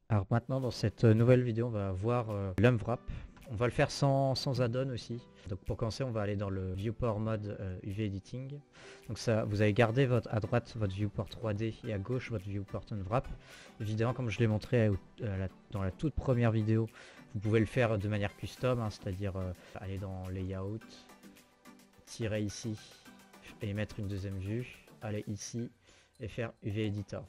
Alors maintenant dans cette nouvelle vidéo on va voir l'unwrap. On va le faire sans add-on aussi. Donc pour commencer on va aller dans le viewport mode UV editing. Donc ça, vous allez garder à droite votre viewport 3D et à gauche votre viewport unwrap. Évidemment comme je l'ai montré dans la toute première vidéo, vous pouvez le faire de manière custom, hein, c'est-à-dire aller dans layout, tirer ici et mettre une deuxième vue, aller ici et faire UV editor.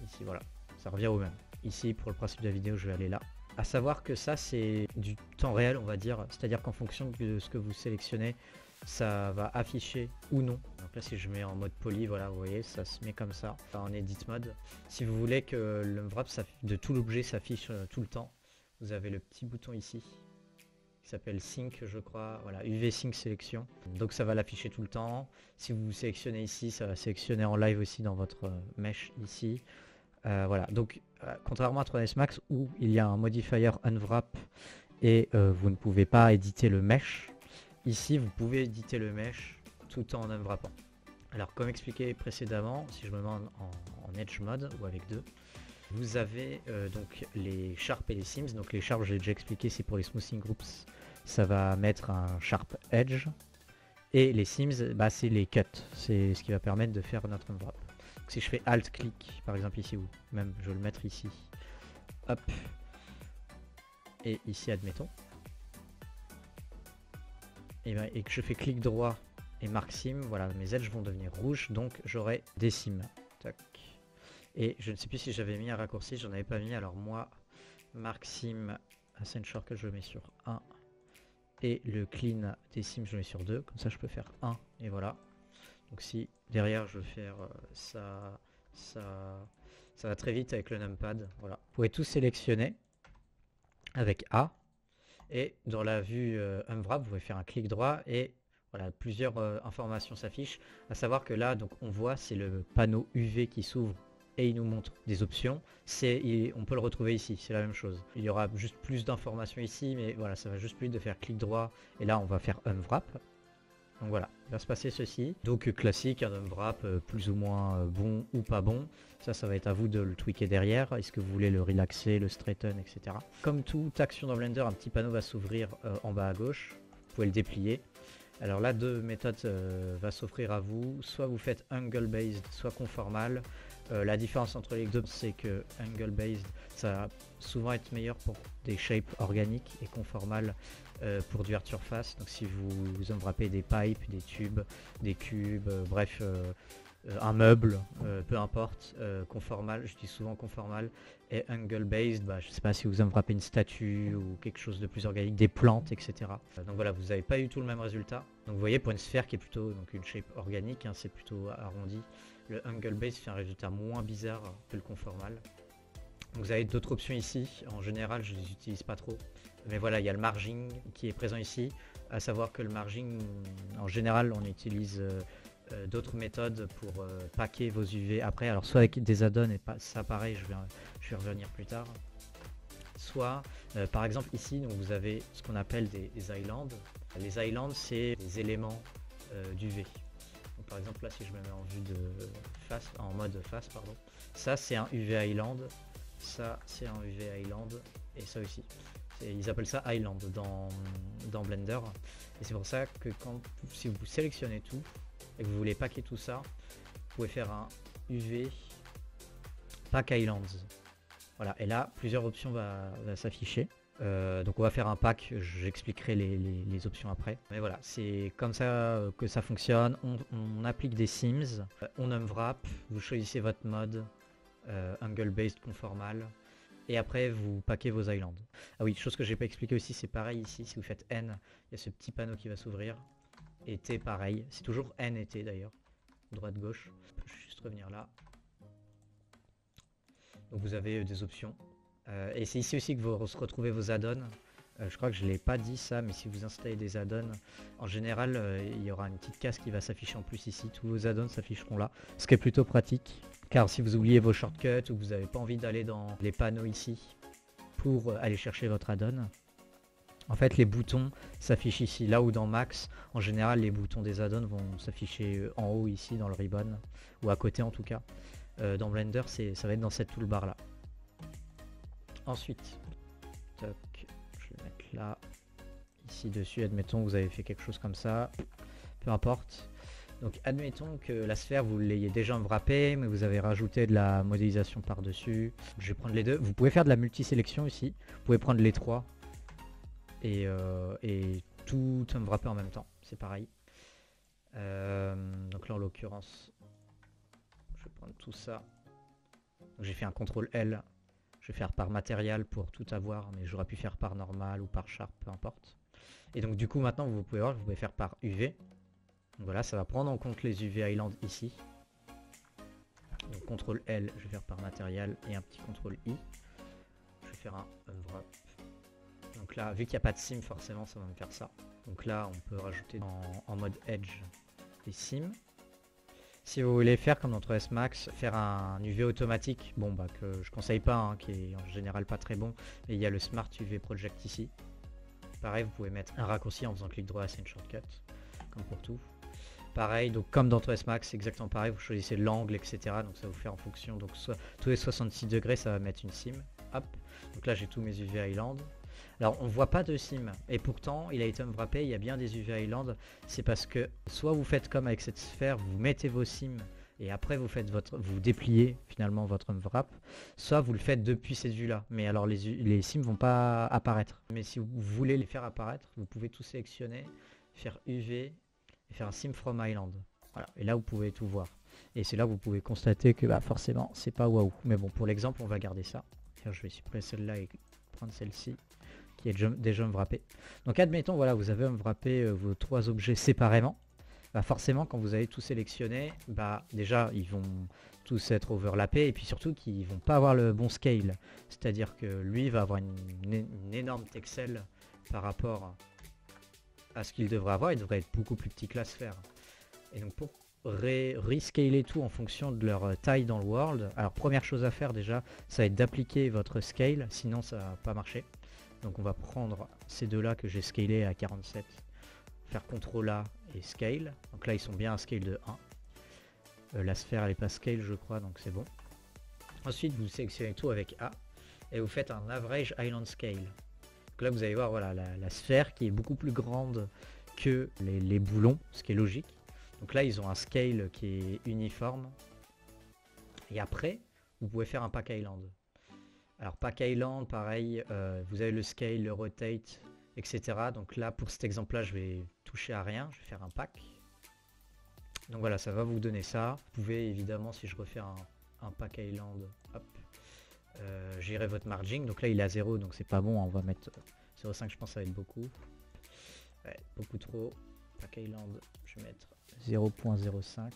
Ici voilà, ça revient au même. Ici pour le principe de la vidéo je vais aller là. À savoir que ça c'est du temps réel on va dire, c'est-à-dire qu'en fonction de ce que vous sélectionnez, ça va afficher ou non. Donc là si je mets en mode poly, voilà vous voyez ça se met comme ça en edit mode. Si vous voulez que l'unwrap de tout l'objet s'affiche tout le temps, vous avez le petit bouton ici qui s'appelle Sync je crois, voilà UV Sync sélection. Donc ça va l'afficher tout le temps. Si vous sélectionnez ici, ça va sélectionner en live aussi dans votre mesh ici. Voilà, donc contrairement à 3ds Max où il y a un modifier unwrap et vous ne pouvez pas éditer le mesh, ici vous pouvez éditer le mesh tout en unwrappant. Alors comme expliqué précédemment, si je me mets en edge mode ou avec deux, vous avez donc les sharp et les seams. Donc les sharp j'ai déjà expliqué, c'est pour les smoothing groups, ça va mettre un sharp edge, et les seams bah, c'est les cuts, c'est ce qui va permettre de faire notre unwrap. Si je fais alt clic par exemple ici, ou même je vais le mettre ici, hop, et ici admettons, et que je fais clic droit et marque sim, voilà mes edges vont devenir rouges, donc j'aurai des sims. Tac. Et je ne sais plus si j'avais mis un raccourci, j'en avais pas mis, alors moi marque sim ascend shortcut je le mets sur 1 et le clean des sims je le mets sur 2, comme ça je peux faire 1 et voilà. Donc si derrière je veux faire ça, ça va très vite avec le numpad. Voilà. Vous pouvez tout sélectionner avec A. Et dans la vue unwrap, vous pouvez faire un clic droit et voilà, plusieurs informations s'affichent. À savoir que là, donc on voit, c'est le panneau UV qui s'ouvre et il nous montre des options. On peut le retrouver ici, c'est la même chose. Il y aura juste plus d'informations ici, mais voilà, ça va juste plus de faire clic droit. Et là, on va faire unwrap. Donc voilà, il va se passer ceci. Donc classique, un unwrap plus ou moins bon ou pas bon. Ça va être à vous de le tweaker derrière. Est-ce que vous voulez le relaxer, le straighten, etc. Comme toute action dans Blender, un petit panneau va s'ouvrir en bas à gauche. Vous pouvez le déplier. Alors là, deux méthodes va s'offrir à vous. Soit vous faites angle based, soit conformal. La différence entre les deux, c'est que angle based, ça va souvent être meilleur pour des shapes organiques et conformal pour du hard surface. Donc si vous unwrappez des pipes, des tubes, des cubes, bref, un meuble, peu importe, conformal, je dis souvent conformal, et angle based, bah, je sais pas si vous unwrappez une statue ou quelque chose de plus organique, des plantes, etc. Donc voilà, vous n'avez pas eu tout le même résultat. Donc vous voyez, pour une sphère qui est plutôt donc une shape organique, hein, c'est plutôt arrondi, le angle based fait un résultat moins bizarre que le conformal. Donc vous avez d'autres options ici, en général je ne les utilise pas trop, mais voilà, il y a le margin qui est présent ici, à savoir que le margin, en général on utilise d'autres méthodes pour packer vos UV après, alors soit avec des add-ons, et ça pareil, je vais revenir plus tard, soit par exemple ici, donc vous avez ce qu'on appelle des islands. Les islands c'est des éléments d'UV. Donc par exemple là si je me mets en vue de face, en mode face pardon, ça c'est un UV island, ça c'est un UV island et ça aussi. Ils appellent ça island dans Blender, et c'est pour ça que si vous sélectionnez tout et que vous voulez packer tout ça, vous pouvez faire un UV pack islands. Voilà, et là plusieurs options va s'afficher. Donc on va faire un pack, j'expliquerai les options après. Mais voilà, c'est comme ça que ça fonctionne. On applique des sims, on unwrap, vous choisissez votre mode, angle based conformal, et après vous paquez vos islands. Ah oui, chose que j'ai pas expliqué aussi, c'est pareil ici, si vous faites N, il y a ce petit panneau qui va s'ouvrir, et T pareil, c'est toujours N et T d'ailleurs, droite-gauche. Je peux juste revenir là. Donc vous avez des options. Et c'est ici aussi que vous retrouvez vos add-ons. Je crois que je ne l'ai pas dit ça, mais si vous installez des add-ons, en général, il y aura une petite case qui va s'afficher en plus ici. Tous vos add-ons s'afficheront là, ce qui est plutôt pratique. Car si vous oubliez vos shortcuts ou que vous n'avez pas envie d'aller dans les panneaux ici pour aller chercher votre add-on, en fait les boutons s'affichent ici. Là où dans Max, en général, les boutons des add-ons vont s'afficher en haut ici dans le ribbon, ou à côté en tout cas. Dans Blender, ça va être dans cette toolbar là. Ensuite, toc, je vais mettre là, ici dessus, admettons vous avez fait quelque chose comme ça, peu importe. Donc admettons que la sphère vous l'ayez déjà wrappée, mais vous avez rajouté de la modélisation par-dessus. Je vais prendre les deux. Vous pouvez faire de la multisélection ici. Vous pouvez prendre les trois et tout wrapper en même temps. C'est pareil. Donc là en l'occurrence, je vais prendre tout ça. J'ai fait un CTRL L. Je vais faire par matériel pour tout avoir, mais j'aurais pu faire par normal ou par sharp, peu importe. Et donc du coup maintenant vous pouvez voir, vous pouvez faire par UV. Donc voilà, ça va prendre en compte les UV Island ici. Donc CTRL L, je vais faire par matériel et un petit CTRL I. Je vais faire un unwrap. Donc là, vu qu'il n'y a pas de sim, forcément ça va me faire ça. Donc là, on peut rajouter en mode edge des sims. Si vous voulez faire comme dans 3S Max, faire un UV automatique, bon bah que je conseille pas, hein, qui est en général pas très bon, mais il y a le Smart UV Project ici. Pareil, vous pouvez mettre un raccourci en faisant clic droit, c'est une shortcut, comme pour tout. Pareil, donc comme dans 3S Max, c'est exactement pareil, vous choisissez l'angle, etc. Donc ça vous fait en fonction, donc soit tous les 66 degrés, ça va mettre une sim. Hop, donc là j'ai tous mes UV Island. Alors on voit pas de sim, et pourtant il a été wrappé, il y a bien des UV Island. C'est parce que soit vous faites comme avec cette sphère, vous mettez vos sims, et après vous faites vous dépliez finalement votre unwrap, soit vous le faites depuis cette vue là. Mais alors les sims vont pas apparaître. Mais si vous voulez les faire apparaître, vous pouvez tout sélectionner, faire UV, et faire un sim from island. Voilà, et là vous pouvez tout voir. Et c'est là que vous pouvez constater que bah, forcément c'est pas waouh. Mais bon, pour l'exemple, on va garder ça. Tiens, je vais supprimer celle-là et prendre celle-ci qui est déjà wrappée. Donc admettons, voilà, vous avez wrappé vos trois objets séparément. Bah, forcément, quand vous avez tout sélectionné, bah déjà ils vont tous être overlappés et puis surtout qu'ils vont pas avoir le bon scale. C'est-à-dire que lui va avoir une énorme texel par rapport à ce qu'il devrait avoir, il devrait être beaucoup plus petit que la sphère. Et donc pour rescaler tout en fonction de leur taille dans le world, alors première chose à faire déjà, ça va être d'appliquer votre scale, sinon ça va pas marcher. Donc on va prendre ces deux là que j'ai scalé à 47, faire CTRL A et scale. Donc là ils sont bien à scale de 1. La sphère elle est pas scale je crois, donc c'est bon. Ensuite vous sélectionnez tout avec A et vous faites un average island scale. Donc là vous allez voir voilà la sphère qui est beaucoup plus grande que les boulons, ce qui est logique. Donc là ils ont un scale qui est uniforme. Et après vous pouvez faire un pack island. Alors pack island pareil, vous avez le scale, le rotate, etc. Donc là pour cet exemple là je vais toucher à rien, je vais faire un pack. Donc voilà, ça va vous donner ça. Vous pouvez évidemment, si je refais un pack island, hop, gérer votre margin. Donc là il est à 0, donc c'est pas bon, on va mettre 0,5, je pense que ça va être beaucoup. Ouais, beaucoup trop. Pack island, je vais mettre 0.05.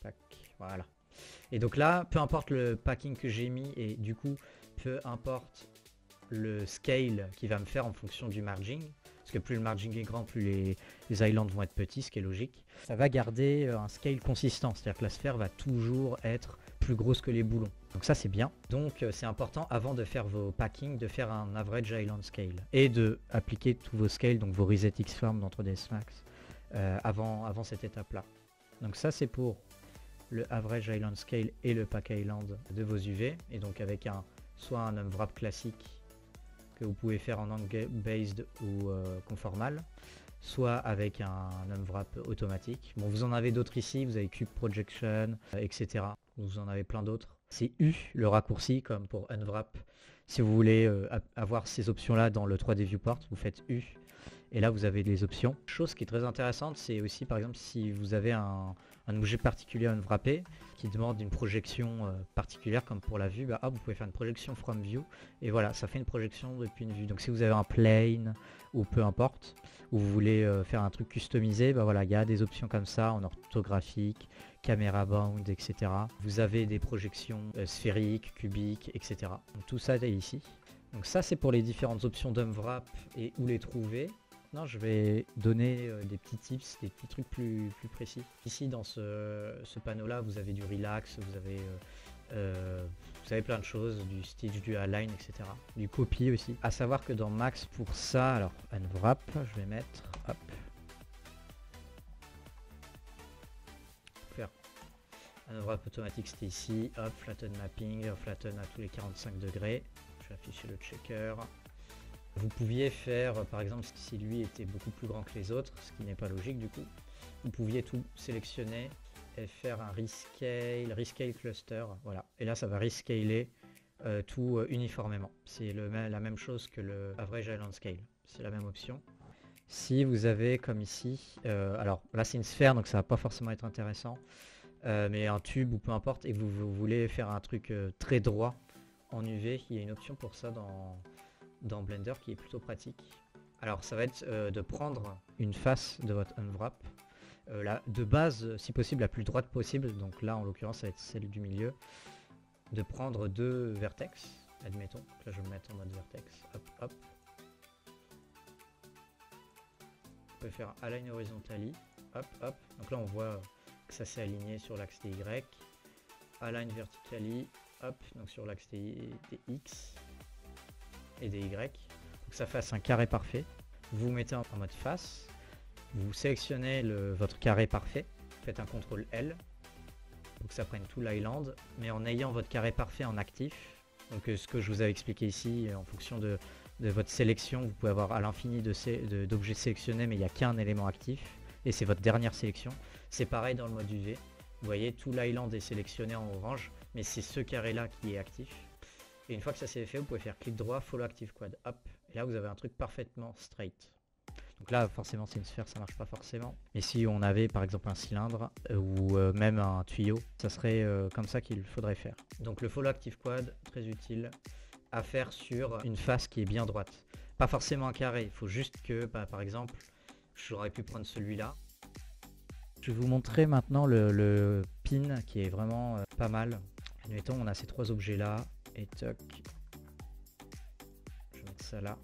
Pack, voilà. Et donc là, peu importe le packing que j'ai mis, et du coup, peu importe le scale qui va me faire en fonction du margin, parce que plus le margin est grand, plus les islands vont être petits, ce qui est logique. Ça va garder un scale consistant, c'est-à-dire que la sphère va toujours être plus grosse que les boulons. Donc ça c'est bien. Donc c'est important avant de faire vos packings de faire un average island scale et de appliquer tous vos scales, donc vos reset xform dans 3ds Max avant cette étape là. Donc ça c'est pour le average island scale et le pack island de vos UV, et donc avec soit un unwrap classique que vous pouvez faire en angle based ou conformal, soit avec un unwrap automatique. Bon, vous en avez d'autres ici, vous avez Cube Projection, etc. Vous en avez plein d'autres. C'est U, le raccourci, comme pour unwrap. Si vous voulez avoir ces options-là dans le 3D Viewport, vous faites U. Et là, vous avez les options. Chose qui est très intéressante, c'est aussi, par exemple, si vous avez un objet particulier à unwrapper qui demande une projection particulière, comme pour la vue, bah, hop, vous pouvez faire une projection from view. Et voilà, ça fait une projection depuis une vue. Donc si vous avez un plane, ou peu importe, ou vous voulez faire un truc customisé, bah voilà, il y a des options comme ça, en orthographique, caméra bound, etc. Vous avez des projections sphériques, cubiques, etc. Donc tout ça est ici. Donc ça c'est pour les différentes options d'unwrap et où les trouver. Non, je vais donner des petits tips, des petits trucs plus précis. Ici dans ce panneau là vous avez du relax, vous avez plein de choses, du stitch, du align, etc. Du copy aussi. À savoir que dans Max pour ça, alors unwrap, je vais mettre, hop, faire unwrap automatique c'était ici, hop, flatten mapping, flatten à tous les 45 degrés. je vais afficher le checker. Vous pouviez faire, par exemple, si lui était beaucoup plus grand que les autres, ce qui n'est pas logique du coup, vous pouviez tout sélectionner et faire un rescale cluster, voilà. Et là, ça va rescaler tout uniformément. C'est la même chose que le average island scale, c'est la même option. Si vous avez comme ici, alors là c'est une sphère donc ça va pas forcément être intéressant, mais un tube ou peu importe, et que vous voulez faire un truc très droit en UV, il y a une option pour ça dans Blender qui est plutôt pratique. Alors ça va être de prendre une face de votre unwrap, de base si possible la plus droite possible, donc là en l'occurrence ça va être celle du milieu, de prendre 2 vertex, admettons, là je vais me mettre en mode vertex, hop hop. Vous pouvez faire align horizontally, hop hop, donc là on voit que ça s'est aligné sur l'axe des Y, align vertically, hop, donc sur l'axe des X et des Y, donc ça fasse un carré parfait. Vous vous mettez en mode face, vous sélectionnez votre carré parfait, faites un CTRL L pour que ça prenne tout l'island, mais en ayant votre carré parfait en actif. Donc ce que je vous avais expliqué ici, en fonction de votre sélection, vous pouvez avoir à l'infini d'objets sélectionnés, mais il n'y a qu'un élément actif, et c'est votre dernière sélection. C'est pareil dans le mode UV, vous voyez tout l'island est sélectionné en orange, mais c'est ce carré là qui est actif. Et une fois que ça c'est fait, vous pouvez faire clic droit, follow active quad, hop, et là vous avez un truc parfaitement straight. Donc là forcément c'est une sphère, ça marche pas forcément, mais si on avait par exemple un cylindre ou même un tuyau, ça serait comme ça qu'il faudrait faire. Donc le follow active quad, très utile à faire sur une face qui est bien droite, pas forcément un carré, il faut juste que par exemple j'aurais pu prendre celui-là. Je vais vous montrer maintenant le pin qui est vraiment pas mal. Admettons on a ces 3 objets là et toc, je vais mettre ça là.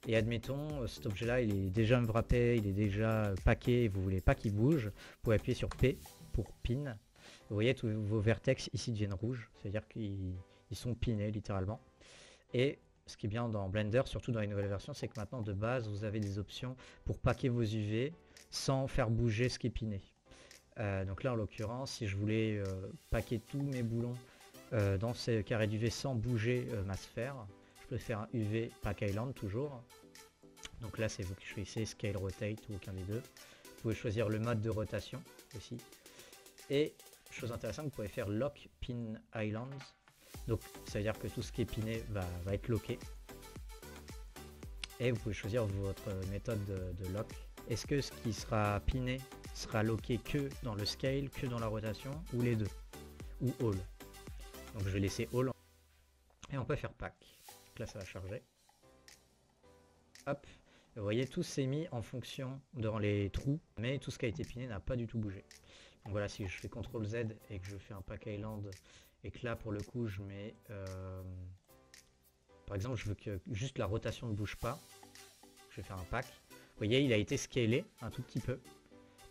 Et admettons, cet objet-là, il est déjà unwrappé, il est déjà packé, et vous voulez pas qu'il bouge, vous pouvez appuyer sur P pour pin. Vous voyez, tous vos vertex ici deviennent rouges, c'est-à-dire qu'ils sont pinés littéralement. Et ce qui est bien dans Blender, surtout dans les nouvelles versions, c'est que maintenant de base, vous avez des options pour packer vos UV sans faire bouger ce qui est piné. Donc là, en l'occurrence, si je voulais packer tous mes boulons dans ces carrés d'UV sans bouger ma sphère, je peux faire un UV pack island toujours. Donc là c'est vous qui choisissez scale rotate ou aucun des deux. Vous pouvez choisir le mode de rotation aussi. Et chose intéressante, vous pouvez faire lock pin islands. Donc ça veut dire que tout ce qui est piné va être locké. Et vous pouvez choisir votre méthode de lock. Est-ce que ce qui sera piné sera locké que dans le scale, que dans la rotation, ou les deux, ou all. Donc je vais laisser all. Et on peut faire pack. Là ça va charger. Hop, vous voyez tout s'est mis en fonction dans les trous, mais tout ce qui a été piné n'a pas du tout bougé. Donc voilà, si je fais CTRL Z et que je fais un pack island et que là pour le coup je mets par exemple je veux que juste la rotation ne bouge pas, je vais faire un pack. Vous voyez il a été scalé un tout petit peu,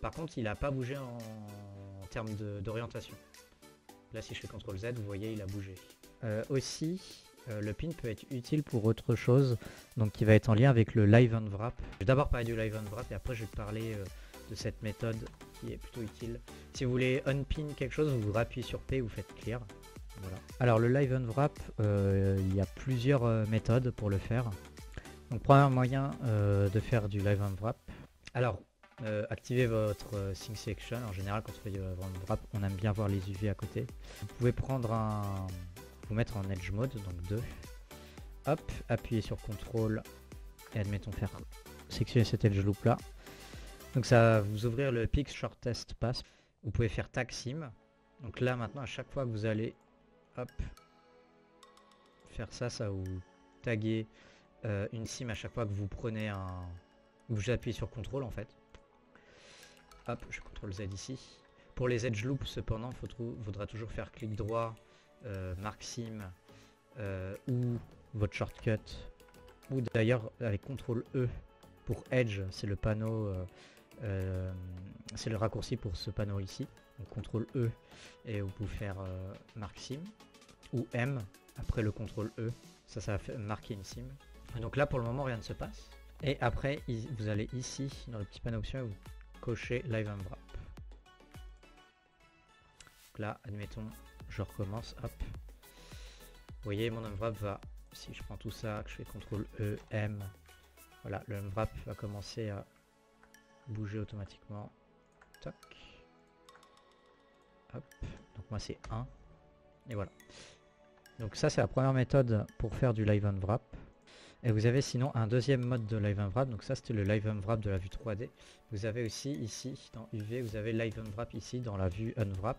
par contre il n'a pas bougé en termes d'orientation. Là si je fais CTRL Z, vous voyez il a bougé. Aussi le pin peut être utile pour autre chose, donc qui va être en lien avec le live unwrap. Je vais d'abord parler du live unwrap et après je vais parler de cette méthode qui est plutôt utile. Si vous voulez unpin quelque chose, vous appuyez sur P, vous faites clear. Voilà. Alors le live unwrap, il y a plusieurs méthodes pour le faire. Donc premier moyen de faire du live unwrap. Alors activez votre sync selection. En général quand on fait du live unwrap, on aime bien voir les UV à côté. Vous pouvez prendre vous mettre en edge mode, donc 2. Hop, appuyez sur CTRL et admettons faire sélectionner cet edge loop là. Donc ça va vous ouvrir le Pick Shortest Path. Vous pouvez faire tag sim. Donc là maintenant à chaque fois que vous allez hop faire ça, ça va vous taguer une sim à chaque fois que vous prenez vous appuyez sur CTRL en fait. Hop, je CTRL Z ici. Pour les edge loops cependant, il faudra toujours faire clic droit, mark sim ou votre shortcut, ou d'ailleurs avec CTRL E pour edge, c'est le panneau, c'est le raccourci pour ce panneau ici. Donc CTRL E et vous pouvez faire mark sim, ou M après le CTRL E, ça va marquer une sim. Donc là pour le moment rien ne se passe. Et après vous allez ici dans le petit panneau option et vous cochez live unwrap. Là admettons je recommence, hop. Vous voyez mon unwrap va si je prends tout ça, que je fais CTRL E, M, voilà, le unwrap va commencer à bouger automatiquement. Tac. Hop. Donc moi c'est 1. Et voilà. Donc ça c'est la première méthode pour faire du live unwrap. Et vous avez sinon un deuxième mode de live unwrap. Donc ça c'était le live unwrap de la vue 3D. Vous avez aussi ici dans UV, vous avez live unwrap ici dans la vue unwrap.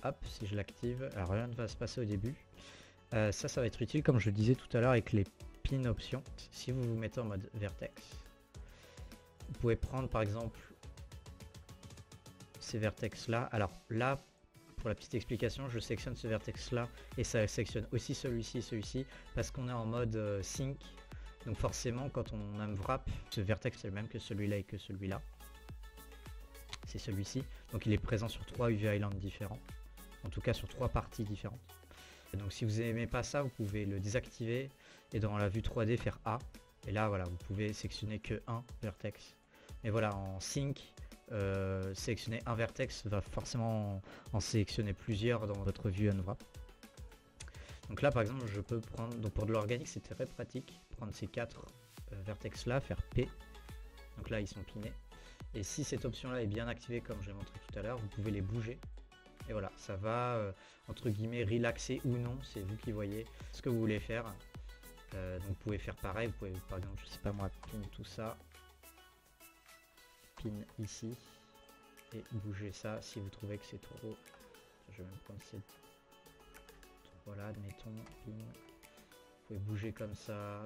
Hop, si je l'active, alors rien ne va se passer au début. Ça va être utile comme je le disais tout à l'heure avec les pin options. Si vous vous mettez en mode vertex, vous pouvez prendre par exemple ces vertex là. Alors là, pour la petite explication, je sélectionne ce vertex là et ça sélectionne aussi celui-ci et celui-ci parce qu'on est en mode sync. Donc forcément quand on unwrap, ce vertex c'est le même que celui-là et que celui-là. C'est celui-ci. Donc il est présent sur 3 UV Island différents. En tout cas sur 3 parties différentes. Et donc si vous n'aimez pas ça, vous pouvez le désactiver et dans la vue 3D faire A. Et là voilà, vous pouvez sélectionner que un vertex. Mais voilà, en sync, sélectionner un vertex va forcément en sélectionner plusieurs dans votre vue unwrap. Donc là par exemple je peux prendre, donc pour de l'organique c'est très pratique, prendre ces 4 vertex là, faire P. Donc là ils sont pinés. Et si cette option là est bien activée comme je l'ai montré tout à l'heure, vous pouvez les bouger. Et voilà, ça va entre guillemets relaxer ou non, c'est vous qui voyez ce que vous voulez faire. Donc vous pouvez faire pareil, vous pouvez par exemple, je sais pas moi, pin tout ça, pin ici, et bouger ça si vous trouvez que c'est trop. Je vais même prendre cette. Voilà, admettons, pin. Vous pouvez bouger comme ça,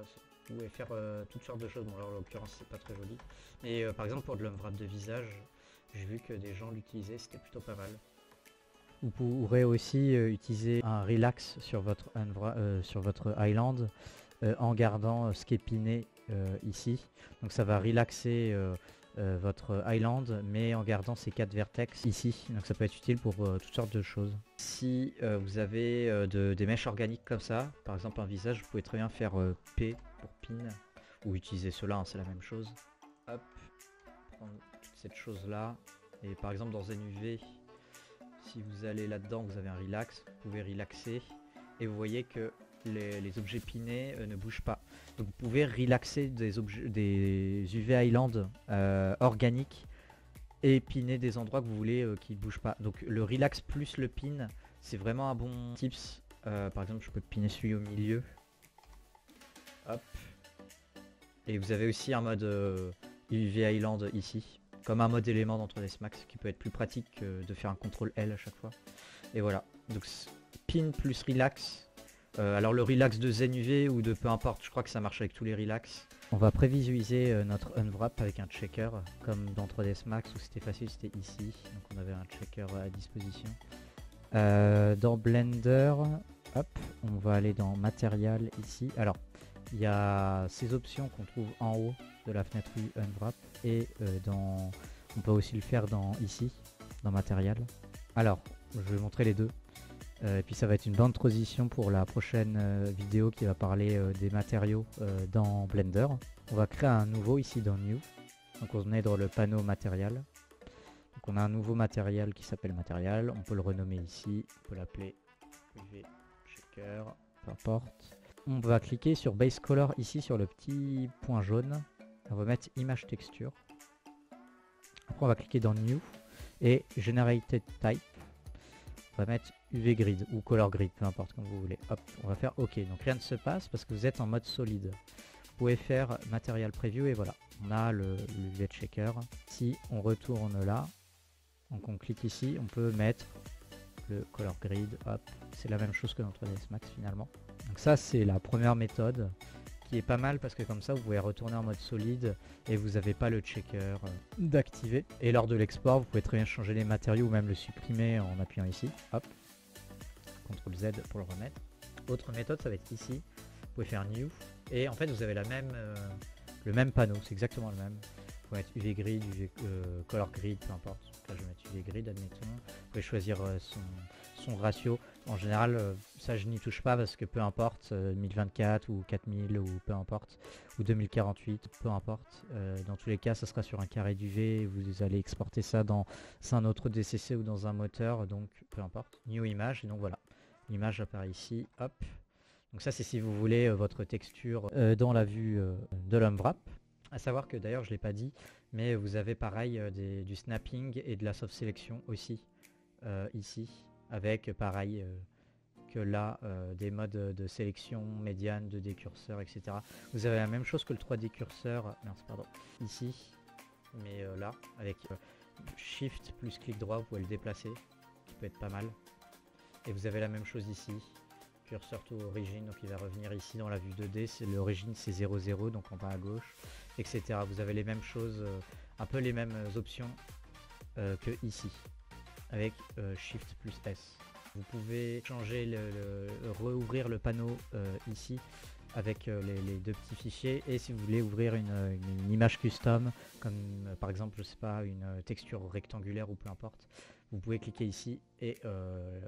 vous pouvez faire toutes sortes de choses. Bon, alors en l'occurrence, c'est pas très joli. Mais par exemple, pour de l'unwrap de visage, j'ai vu que des gens l'utilisaient, c'était plutôt pas mal. Vous pourrez aussi utiliser un relax sur votre island en gardant ce qui est piné ici. Donc ça va relaxer votre island mais en gardant ces 4 vertex ici. Donc ça peut être utile pour toutes sortes de choses. Si vous avez des mèches organiques comme ça, par exemple un visage, vous pouvez très bien faire P pour pin ou utiliser cela, hein, c'est la même chose. Hop, prendre toute cette chose là et par exemple dans NUV, si vous allez là-dedans, vous avez un relax, vous pouvez relaxer et vous voyez que les objets pinés ne bougent pas. Donc vous pouvez relaxer des UV Island organiques et piner des endroits que vous voulez qui ne bougent pas. Donc le relax plus le pin, c'est vraiment un bon tips. Par exemple, je peux piner celui au milieu. Hop. Et vous avez aussi un mode UV Island ici. Comme un mode élément dans 3ds Max qui peut être plus pratique que de faire un CTRL L à chaque fois. Et voilà, donc pin plus relax. Alors le relax de ZenUV ou de peu importe, je crois que ça marche avec tous les relax. On va prévisualiser notre unwrap avec un checker, comme dans 3ds Max où c'était facile, c'était ici. Donc on avait un checker à disposition. Dans Blender, hop, on va aller dans Matériel ici. Alors, il y a ces options qu'on trouve en haut de la fenêtre unwrap et on peut aussi le faire ici, dans Matériel. Alors, je vais montrer les deux. Et puis ça va être une bonne transition pour la prochaine vidéo qui va parler des matériaux dans Blender. On va créer un nouveau ici dans New. Donc on est dans le panneau matériel. Donc on a un nouveau matériel qui s'appelle matériel. On peut le renommer ici. On peut l'appeler UV Shaker, peu importe. On va cliquer sur Base Color ici sur le petit point jaune. On va mettre Image Texture. Après on va cliquer dans New et Generated Type. On va mettre UV Grid ou Color Grid, peu importe comme vous voulez. Hop, on va faire OK. Donc rien ne se passe parce que vous êtes en mode solide. Vous pouvez faire Material Preview et voilà. On a le UV Checker. Si on retourne là, donc on clique ici, on peut mettre le Color Grid. Hop, c'est la même chose que dans 3ds Max finalement. Donc ça c'est la première méthode qui est pas mal parce que comme ça vous pouvez retourner en mode solide et vous n'avez pas le checker d'activer. Et lors de l'export vous pouvez très bien changer les matériaux ou même le supprimer en appuyant ici. Hop, CTRL Z pour le remettre. Autre méthode ça va être ici. Vous pouvez faire New et en fait vous avez le même panneau, c'est exactement le même. Vous pouvez mettre UV Grid, Color Grid, peu importe. Là je vais mettre UV Grid admettons. Vous pouvez choisir son ratio. En général, ça je n'y touche pas parce que peu importe, 1024 ou 4000 ou peu importe, ou 2048, peu importe. Dans tous les cas, ça sera sur un carré d'UV. Vous allez exporter ça dans un autre DCC ou dans un moteur, donc peu importe. New Image, et donc voilà. L'image apparaît ici, hop. Donc ça c'est si vous voulez votre texture dans la vue de l'Unwrap. À savoir que d'ailleurs je ne l'ai pas dit, mais vous avez pareil du snapping et de la soft selection aussi ici, avec pareil que là des modes de sélection, médiane, 2D curseur, etc. Vous avez la même chose que le 3D curseur, ici, mais là, avec Shift plus clic droit, vous pouvez le déplacer, qui peut être pas mal. Et vous avez la même chose ici, curseur to origin, donc il va revenir ici dans la vue 2D, l'origine c'est 0,0, donc en bas à gauche, etc. Vous avez les mêmes choses, un peu les mêmes options que ici, avec Shift plus S. Vous pouvez changer, rouvrir le panneau ici, avec les deux petits fichiers, et si vous voulez ouvrir une image custom comme par exemple je sais pas une texture rectangulaire ou peu importe, vous pouvez cliquer ici et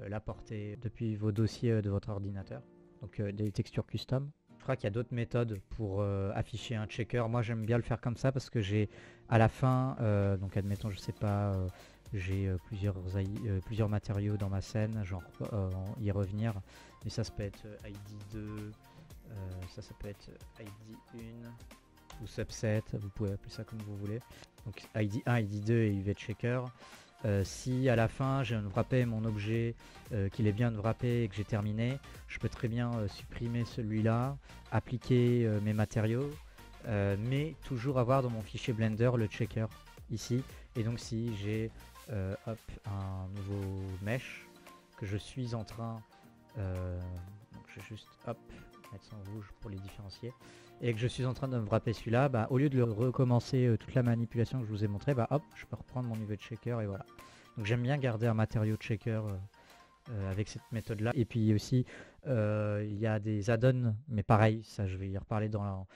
la porter depuis vos dossiers de votre ordinateur, donc des textures custom. Je crois qu'il y a d'autres méthodes pour afficher un checker. Moi j'aime bien le faire comme ça parce que j'ai à la fin donc admettons je sais pas j'ai plusieurs matériaux dans ma scène, genre y revenir, mais ça peut être ID2, ça peut être ID1 ou subset, vous pouvez appeler ça comme vous voulez. Donc ID1, ID2 et UV checker. Si à la fin j'ai unwrappé mon objet, qu'il est bien unwrappé et que j'ai terminé, je peux très bien supprimer celui-là, appliquer mes matériaux, mais toujours avoir dans mon fichier Blender le checker ici. Et donc si j'ai un nouveau mesh que je suis en train, donc je vais juste mettre ça en rouge pour les différencier, et que je suis en train de me wrapper celui-là, bah, au lieu de le recommencer toute la manipulation que je vous ai montré, bah, hop, je peux reprendre mon UV checker et voilà. Donc j'aime bien garder un matériau checker avec cette méthode là. Et puis aussi il y a des add-ons, mais pareil, ça je vais y reparler dans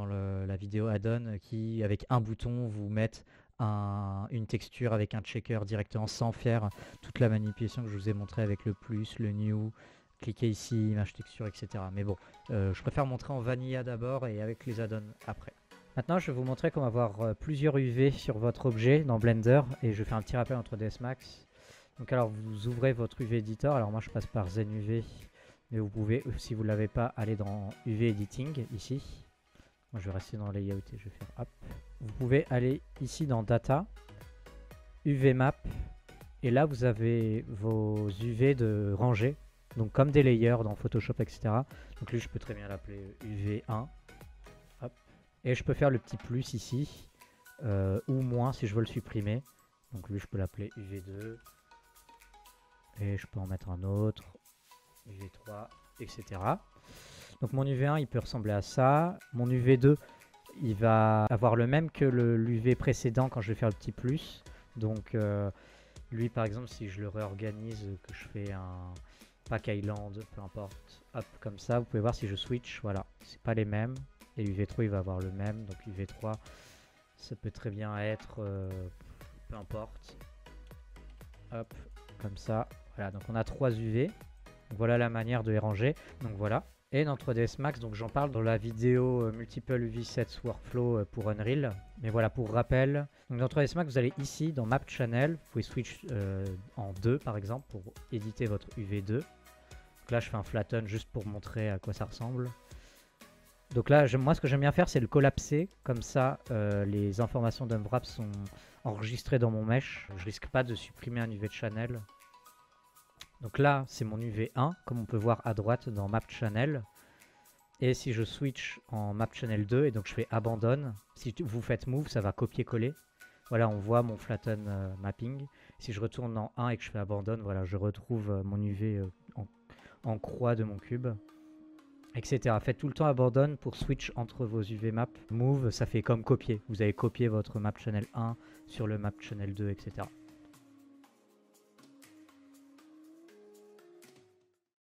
la vidéo add-on, qui avec un bouton vous mettent une texture avec un checker directement sans faire toute la manipulation que je vous ai montré avec le plus, le new, cliquez ici, image texture, etc. Mais bon, je préfère montrer en vanilla d'abord et avec les add-ons après. Maintenant, je vais vous montrer comment avoir plusieurs UV sur votre objet dans Blender, et je fais un petit rappel entre DS Max. Donc alors, vous ouvrez votre UV Editor. Alors moi, je passe par ZenUV, mais vous pouvez, si vous ne l'avez pas, aller dans UV Editing, ici. Moi, je vais rester dans Layout et je vais faire hop. Vous pouvez aller ici dans Data, UV Map, et là, vous avez vos UV de rangée. Donc comme des layers dans Photoshop, etc. Donc lui, je peux très bien l'appeler UV1. Hop. Et je peux faire le petit plus ici, ou moins si je veux le supprimer. Donc lui, je peux l'appeler UV2. Et je peux en mettre un autre, UV3, etc. Donc mon UV1, il peut ressembler à ça. Mon UV2, il va avoir le même que l'UV précédent quand je vais faire le petit plus. Donc lui, par exemple, si je le réorganise, que je fais un pack island, peu importe, hop, comme ça, vous pouvez voir si je switch, voilà, c'est pas les mêmes. Et UV3, il va avoir le même. Donc UV3, ça peut très bien être, peu importe, hop, comme ça. Voilà, donc on a 3 UV. Donc voilà la manière de les ranger. Donc voilà. Et dans 3ds Max, donc j'en parle dans la vidéo Multiple UV Sets Workflow pour Unreal. Mais voilà, pour rappel, donc dans 3ds Max, vous allez ici dans Map Channel. Vous pouvez switch en 2 par exemple pour éditer votre UV2. Donc là, je fais un flatten juste pour montrer à quoi ça ressemble. Donc là, moi, ce que j'aime bien faire, c'est le collapser. Comme ça, les informations d'Unwrap sont enregistrées dans mon mesh. Je risque pas de supprimer un UV channel. Donc là, c'est mon UV1, comme on peut voir à droite dans Map Channel. Et si je switch en Map Channel 2, et donc je fais Abandon, si vous faites Move, ça va copier-coller. Voilà, on voit mon Flatten Mapping. Si je retourne en 1 et que je fais Abandon, voilà, je retrouve mon UV en croix de mon cube, etc. Faites tout le temps Abandon pour switch entre vos UV Map. Move, ça fait comme copier. Vous avez copié votre Map Channel 1 sur le Map Channel 2, etc.